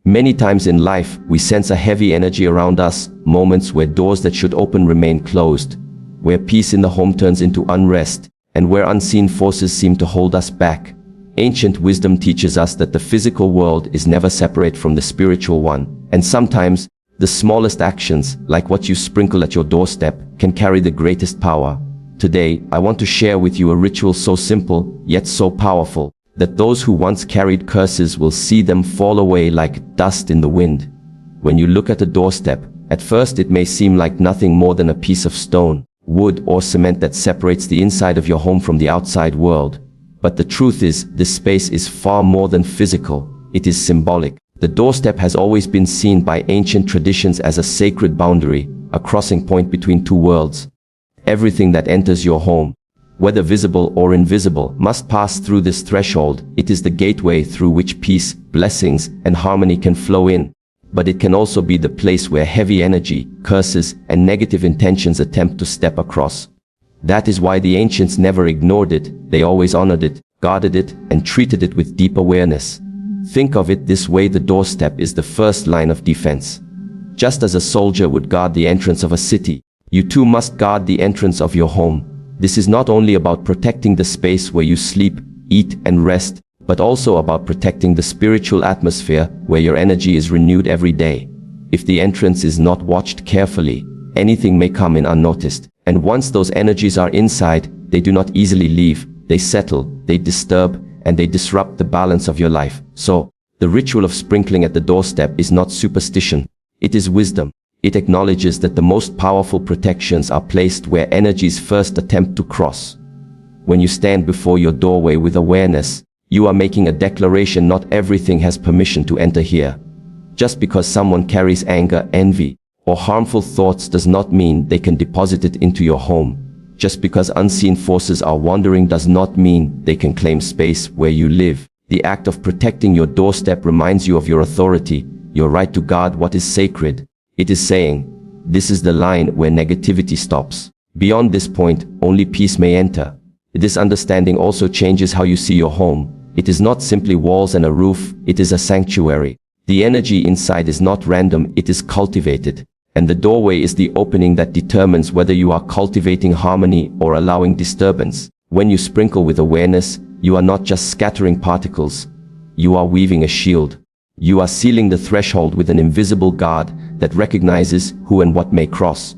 Many times in life, we sense a heavy energy around us, moments where doors that should open remain closed, where peace in the home turns into unrest, and where unseen forces seem to hold us back. Ancient wisdom teaches us that the physical world is never separate from the spiritual one, and sometimes, the smallest actions, like what you sprinkle at your doorstep, can carry the greatest power. Today, I want to share with you a ritual so simple, yet so powerful, that those who once carried curses will see them fall away like dust in the wind. When you look at a doorstep, at first it may seem like nothing more than a piece of stone, wood or cement that separates the inside of your home from the outside world. But the truth is, this space is far more than physical, it is symbolic. The doorstep has always been seen by ancient traditions as a sacred boundary, a crossing point between two worlds. Everything that enters your home, whether visible or invisible, must pass through this threshold. It is the gateway through which peace, blessings, and harmony can flow in. But it can also be the place where heavy energy, curses, and negative intentions attempt to step across. That is why the ancients never ignored it, they always honored it, guarded it, and treated it with deep awareness. Think of it this way: the doorstep is the first line of defense. Just as a soldier would guard the entrance of a city, you too must guard the entrance of your home. This is not only about protecting the space where you sleep, eat, and rest, but also about protecting the spiritual atmosphere where your energy is renewed every day. If the entrance is not watched carefully, anything may come in unnoticed. And once those energies are inside, they do not easily leave. They settle, they disturb, and they disrupt the balance of your life. So, the ritual of sprinkling at the doorstep is not superstition. It is wisdom. It acknowledges that the most powerful protections are placed where energies first attempt to cross. When you stand before your doorway with awareness, you are making a declaration: not everything has permission to enter here. Just because someone carries anger, envy, or harmful thoughts does not mean they can deposit it into your home. Just because unseen forces are wandering does not mean they can claim space where you live. The act of protecting your doorstep reminds you of your authority, your right to guard what is sacred. It is saying, this is the line where negativity stops. Beyond this point, only peace may enter. This understanding also changes how you see your home. It is not simply walls and a roof, it is a sanctuary. The energy inside is not random, it is cultivated. And the doorway is the opening that determines whether you are cultivating harmony or allowing disturbance. When you sprinkle with awareness, you are not just scattering particles. You are weaving a shield. You are sealing the threshold with an invisible guard that recognizes who and what may cross.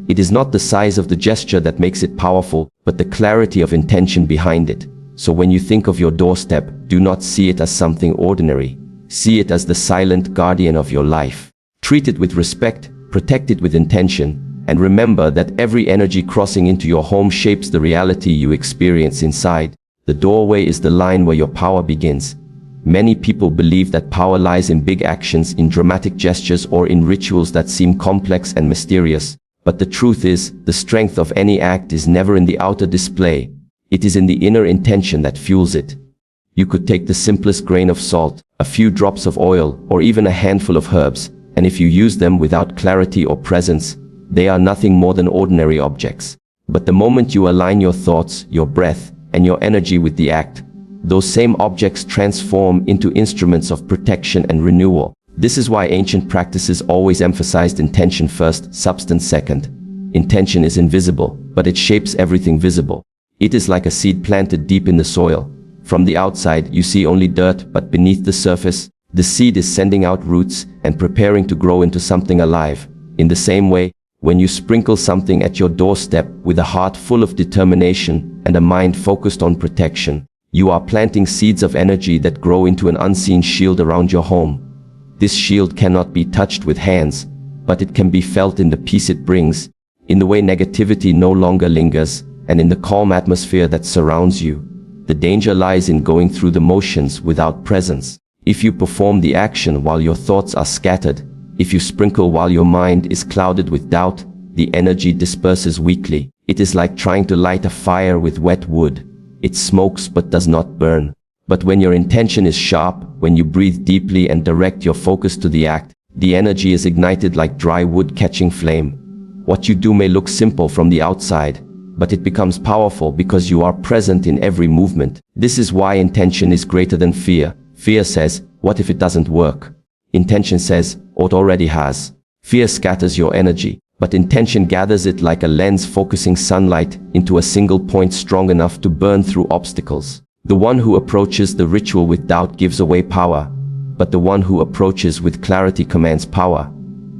It is not the size of the gesture that makes it powerful, but the clarity of intention behind it. So when you think of your doorstep, do not see it as something ordinary. See it as the silent guardian of your life. Treat it with respect, protect it with intention, and remember that every energy crossing into your home shapes the reality you experience inside. The doorway is the line where your power begins. Many people believe that power lies in big actions, in dramatic gestures, or in rituals that seem complex and mysterious. But the truth is, the strength of any act is never in the outer display. It is in the inner intention that fuels it. You could take the simplest grain of salt, a few drops of oil, or even a handful of herbs, and if you use them without clarity or presence, they are nothing more than ordinary objects. But the moment you align your thoughts, your breath, and your energy with the act, those same objects transform into instruments of protection and renewal. This is why ancient practices always emphasized intention first, substance second. Intention is invisible, but it shapes everything visible. It is like a seed planted deep in the soil. From the outside, you see only dirt, but beneath the surface, the seed is sending out roots and preparing to grow into something alive. In the same way, when you sprinkle something at your doorstep with a heart full of determination and a mind focused on protection, you are planting seeds of energy that grow into an unseen shield around your home. This shield cannot be touched with hands, but it can be felt in the peace it brings, in the way negativity no longer lingers, and in the calm atmosphere that surrounds you. The danger lies in going through the motions without presence. If you perform the action while your thoughts are scattered, if you sprinkle while your mind is clouded with doubt, the energy disperses weakly. It is like trying to light a fire with wet wood. It smokes but does not burn. But when your intention is sharp, when you breathe deeply and direct your focus to the act, the energy is ignited like dry wood catching flame. What you do may look simple from the outside, but it becomes powerful because you are present in every movement. This is why intention is greater than fear. Fear says, what if it doesn't work? Intention says, "It already has." Fear scatters your energy, but intention gathers it like a lens focusing sunlight into a single point strong enough to burn through obstacles. The one who approaches the ritual with doubt gives away power, but the one who approaches with clarity commands power.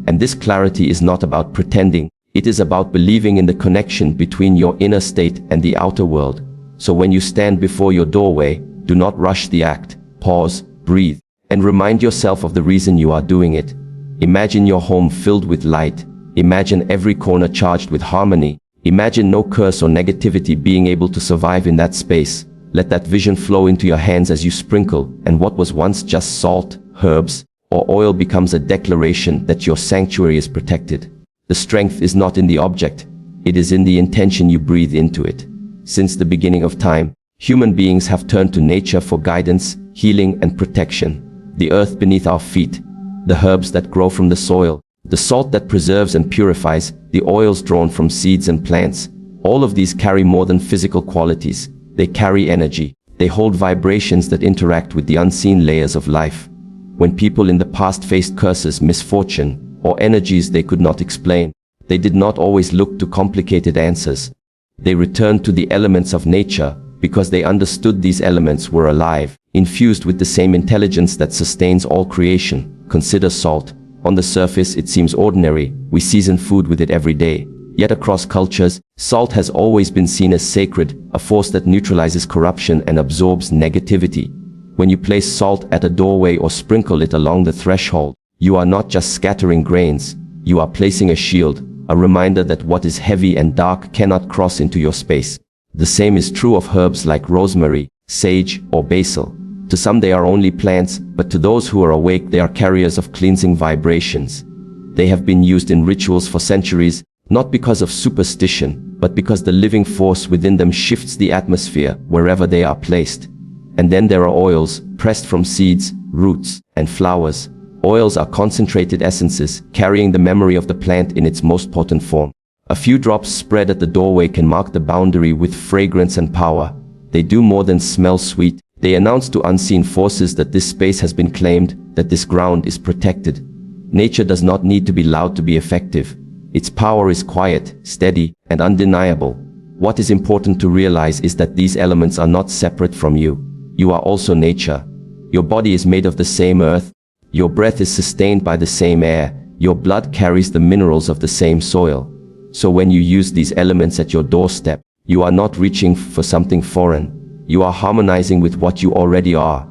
And this clarity is not about pretending, it is about believing in the connection between your inner state and the outer world. So when you stand before your doorway, do not rush the act, pause, breathe, and remind yourself of the reason you are doing it. Imagine your home filled with light. Imagine every corner charged with harmony. Imagine no curse or negativity being able to survive in that space. Let that vision flow into your hands as you sprinkle, and what was once just salt, herbs, or oil becomes a declaration that your sanctuary is protected. The strength is not in the object, it is in the intention you breathe into it. Since the beginning of time, human beings have turned to nature for guidance, healing, and protection. The earth beneath our feet, the herbs that grow from the soil, the salt that preserves and purifies, the oils drawn from seeds and plants. All of these carry more than physical qualities. They carry energy. They hold vibrations that interact with the unseen layers of life. When people in the past faced curses, misfortune, or energies they could not explain, they did not always look to complicated answers. They returned to the elements of nature because they understood these elements were alive, infused with the same intelligence that sustains all creation. Consider salt. On the surface, it seems ordinary. We season food with it every day. Yet across cultures, salt has always been seen as sacred, a force that neutralizes corruption and absorbs negativity. When you place salt at a doorway or sprinkle it along the threshold, you are not just scattering grains, you are placing a shield, a reminder that what is heavy and dark cannot cross into your space. The same is true of herbs like rosemary, sage, or basil. To some they are only plants, but to those who are awake they are carriers of cleansing vibrations. They have been used in rituals for centuries, not because of superstition, but because the living force within them shifts the atmosphere wherever they are placed. And then there are oils, pressed from seeds, roots, and flowers. Oils are concentrated essences, carrying the memory of the plant in its most potent form. A few drops spread at the doorway can mark the boundary with fragrance and power. They do more than smell sweet. They announce to unseen forces that this space has been claimed, that this ground is protected. Nature does not need to be loud to be effective. Its power is quiet, steady, and undeniable. What is important to realize is that these elements are not separate from you. You are also nature. Your body is made of the same earth. Your breath is sustained by the same air. Your blood carries the minerals of the same soil. So when you use these elements at your doorstep, you are not reaching for something foreign. You are harmonizing with what you already are.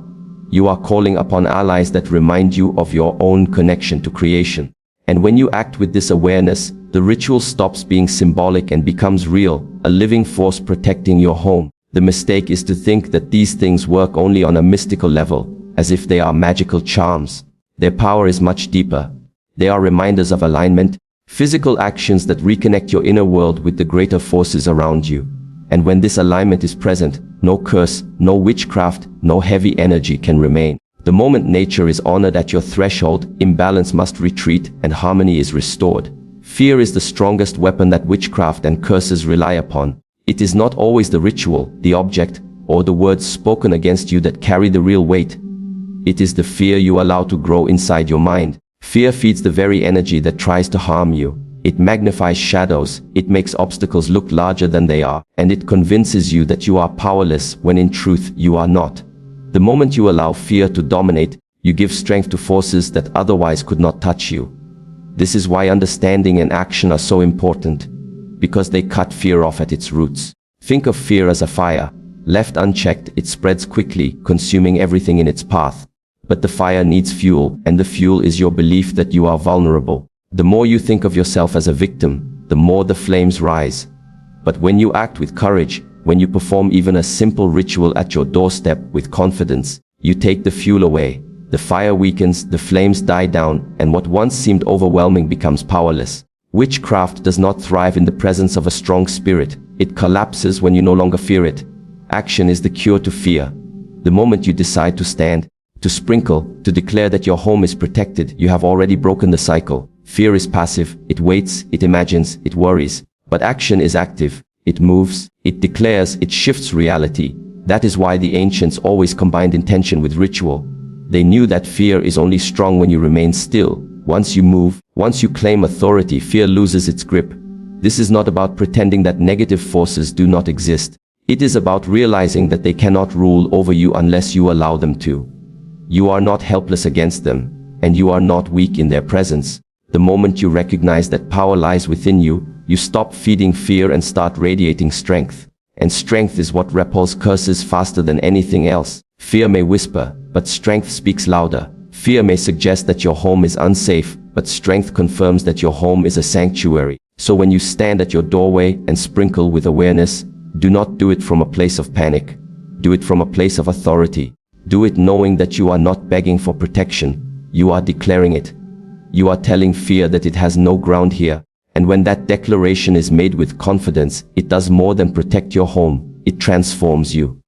You are calling upon allies that remind you of your own connection to creation. And when you act with this awareness, the ritual stops being symbolic and becomes real, a living force protecting your home. The mistake is to think that these things work only on a mystical level, as if they are magical charms. Their power is much deeper. They are reminders of alignment, physical actions that reconnect your inner world with the greater forces around you. And when this alignment is present, no curse, no witchcraft, no heavy energy can remain. The moment nature is honored at your threshold, imbalance must retreat and harmony is restored. Fear is the strongest weapon that witchcraft and curses rely upon. It is not always the ritual, the object, or the words spoken against you that carry the real weight. It is the fear you allow to grow inside your mind. Fear feeds the very energy that tries to harm you. It magnifies shadows, it makes obstacles look larger than they are, and it convinces you that you are powerless when in truth you are not. The moment you allow fear to dominate, you give strength to forces that otherwise could not touch you. This is why understanding and action are so important, because they cut fear off at its roots. Think of fear as a fire. Left unchecked, it spreads quickly, consuming everything in its path. But the fire needs fuel, and the fuel is your belief that you are vulnerable. The more you think of yourself as a victim, the more the flames rise. But when you act with courage, when you perform even a simple ritual at your doorstep with confidence, you take the fuel away. The fire weakens, the flames die down, and what once seemed overwhelming becomes powerless. Witchcraft does not thrive in the presence of a strong spirit. It collapses when you no longer fear it. Action is the cure to fear. The moment you decide to stand, to sprinkle, to declare that your home is protected, you have already broken the cycle. Fear is passive, it waits, it imagines, it worries. But action is active. It moves, it declares, it shifts reality. That is why the ancients always combined intention with ritual. They knew that fear is only strong when you remain still. Once you move, once you claim authority, fear loses its grip. This is not about pretending that negative forces do not exist. It is about realizing that they cannot rule over you unless you allow them to. You are not helpless against them, and you are not weak in their presence. The moment you recognize that power lies within you, you stop feeding fear and start radiating strength. And strength is what repels curses faster than anything else. Fear may whisper, but strength speaks louder. Fear may suggest that your home is unsafe, but strength confirms that your home is a sanctuary. So when you stand at your doorway and sprinkle with awareness, do not do it from a place of panic. Do it from a place of authority. Do it knowing that you are not begging for protection. You are declaring it. You are telling fear that it has no ground here. And when that declaration is made with confidence, it does more than protect your home. It transforms you.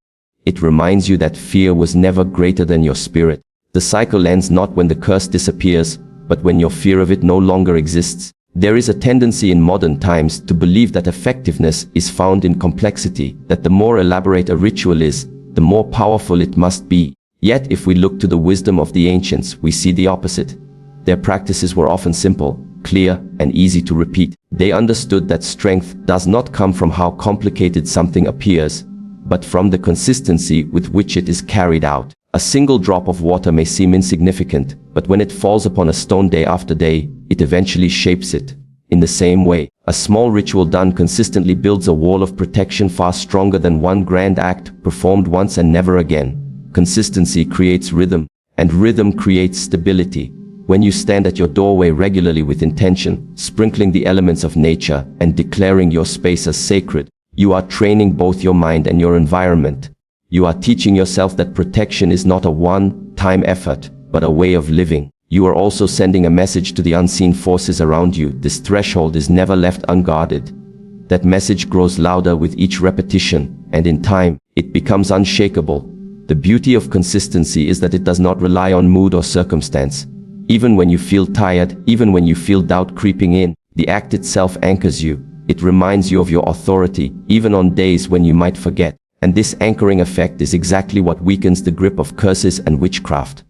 It reminds you that fear was never greater than your spirit. The cycle ends not when the curse disappears, but when your fear of it no longer exists. There is a tendency in modern times to believe that effectiveness is found in complexity, that the more elaborate a ritual is, the more powerful it must be. Yet if we look to the wisdom of the ancients, we see the opposite. Their practices were often simple, clear, and easy to repeat. They understood that strength does not come from how complicated something appears, but from the consistency with which it is carried out. A single drop of water may seem insignificant, but when it falls upon a stone day after day, it eventually shapes it. In the same way, a small ritual done consistently builds a wall of protection far stronger than one grand act performed once and never again. Consistency creates rhythm, and rhythm creates stability. When you stand at your doorway regularly with intention, sprinkling the elements of nature and declaring your space as sacred, you are training both your mind and your environment. You are teaching yourself that protection is not a one-time effort, but a way of living. You are also sending a message to the unseen forces around you. This threshold is never left unguarded. That message grows louder with each repetition, and in time, it becomes unshakable. The beauty of consistency is that it does not rely on mood or circumstance. Even when you feel tired, even when you feel doubt creeping in, the act itself anchors you. It reminds you of your authority, even on days when you might forget. And this anchoring effect is exactly what weakens the grip of curses and witchcraft.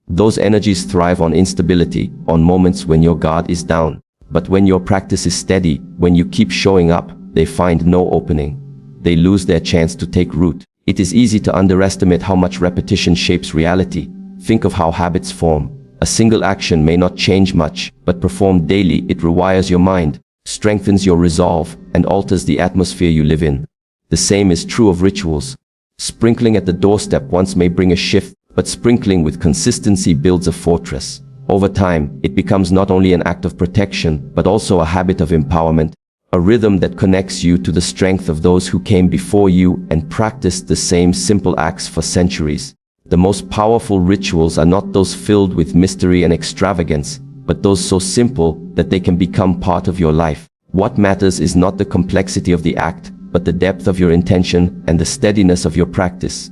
Those energies thrive on instability, on moments when your guard is down. But when your practice is steady, when you keep showing up, they find no opening. They lose their chance to take root. It is easy to underestimate how much repetition shapes reality. Think of how habits form. A single action may not change much, but performed daily, it rewires your mind, strengthens your resolve, and alters the atmosphere you live in. The same is true of rituals. Sprinkling at the doorstep once may bring a shift, but sprinkling with consistency builds a fortress. Over time, it becomes not only an act of protection, but also a habit of empowerment, a rhythm that connects you to the strength of those who came before you and practiced the same simple acts for centuries. The most powerful rituals are not those filled with mystery and extravagance, but those so simple that they can become part of your life. What matters is not the complexity of the act, but the depth of your intention and the steadiness of your practice.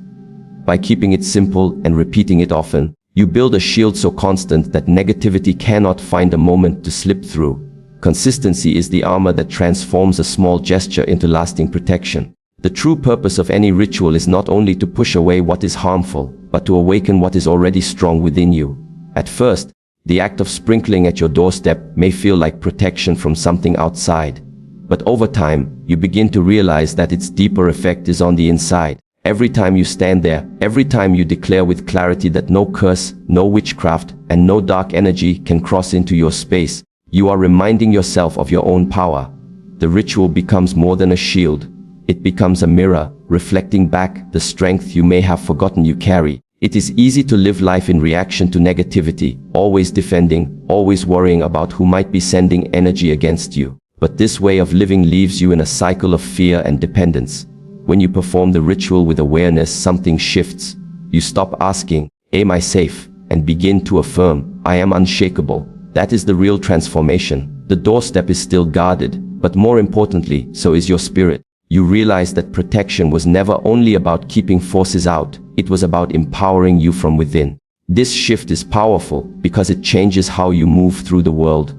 By keeping it simple and repeating it often, you build a shield so constant that negativity cannot find a moment to slip through. Consistency is the armor that transforms a small gesture into lasting protection. The true purpose of any ritual is not only to push away what is harmful, but to awaken what is already strong within you. At first, the act of sprinkling at your doorstep may feel like protection from something outside. But over time, you begin to realize that its deeper effect is on the inside. Every time you stand there, every time you declare with clarity that no curse, no witchcraft, and no dark energy can cross into your space, you are reminding yourself of your own power. The ritual becomes more than a shield. It becomes a mirror, reflecting back the strength you may have forgotten you carry. It is easy to live life in reaction to negativity, always defending, always worrying about who might be sending energy against you. But this way of living leaves you in a cycle of fear and dependence. When you perform the ritual with awareness, something shifts. You stop asking, "Am I safe?" and begin to affirm, "I am unshakable." That is the real transformation. The doorstep is still guarded, but more importantly, so is your spirit. You realize that protection was never only about keeping forces out, it was about empowering you from within. This shift is powerful because it changes how you move through the world.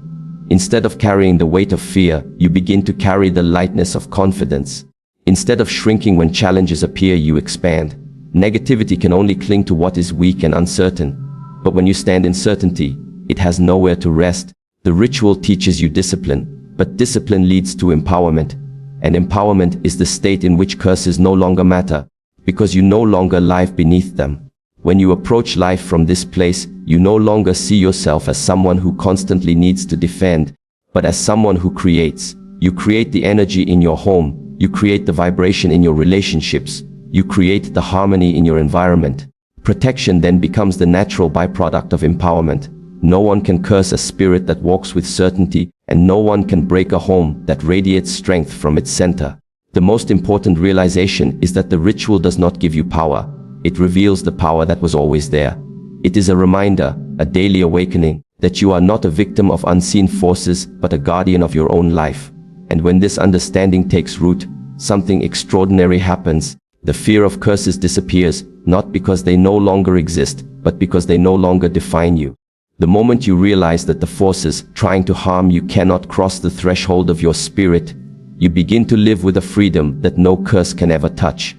Instead of carrying the weight of fear, you begin to carry the lightness of confidence. Instead of shrinking when challenges appear, you expand. Negativity can only cling to what is weak and uncertain. But when you stand in certainty, it has nowhere to rest. The ritual teaches you discipline, but discipline leads to empowerment. And empowerment is the state in which curses no longer matter, because you no longer live beneath them. When you approach life from this place, you no longer see yourself as someone who constantly needs to defend, but as someone who creates. You create the energy in your home, you create the vibration in your relationships, you create the harmony in your environment. Protection then becomes the natural byproduct of empowerment. No one can curse a spirit that walks with certainty, and no one can break a home that radiates strength from its center. The most important realization is that the ritual does not give you power. It reveals the power that was always there. It is a reminder, a daily awakening, that you are not a victim of unseen forces, but a guardian of your own life. And when this understanding takes root, something extraordinary happens. The fear of curses disappears, not because they no longer exist, but because they no longer define you. The moment you realize that the forces trying to harm you cannot cross the threshold of your spirit, you begin to live with a freedom that no curse can ever touch.